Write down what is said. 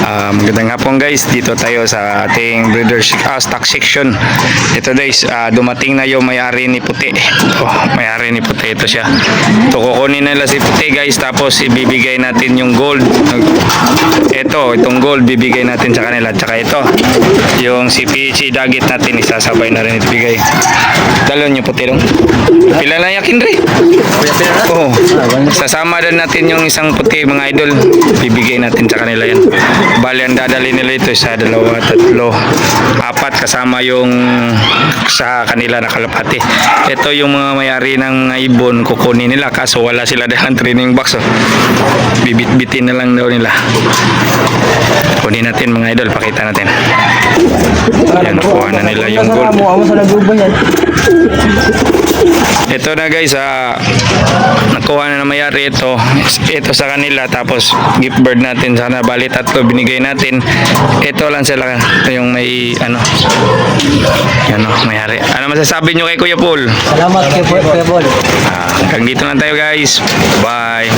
Magandang hapon guys, dito tayo sa ating stock section. Ito guys, dumating na yung may-ari ni Puti. May-ari ni Puti, ito siya. Ito kukunin nila si Puti guys, tapos ibibigay natin yung gold. Itong gold bibigay natin sa kanila. Tsaka ito, yung CPC dagit natin, isasabay na rin ibigay. Dalon yung Puti dong. Pila na yakin rin. Sasama din natin yung isang Puti mga idol. Bibigay natin sa kanila yan. Bali ang dadali nila ito sa 2, 3, 4 kasama yung sa kanila na kalapati. Ito yung mga may-ari ng ibon, kukunin nila kaso wala sila dalang training box. Bibit-bitin na lang daw nila. Kunin natin mga idol, pakita natin. Yan, nakuha na nila yung gold. Ito na guys, nakuha na may-ari ito sa kanila, tapos gift bird natin sana, bali 3 binigay natin. Ito lang sila yung may may-ari. Ano masasabi nyo kay Kuya Paul? Salamat kay Kuya Paul. Hanggang dito lang tayo guys, bye.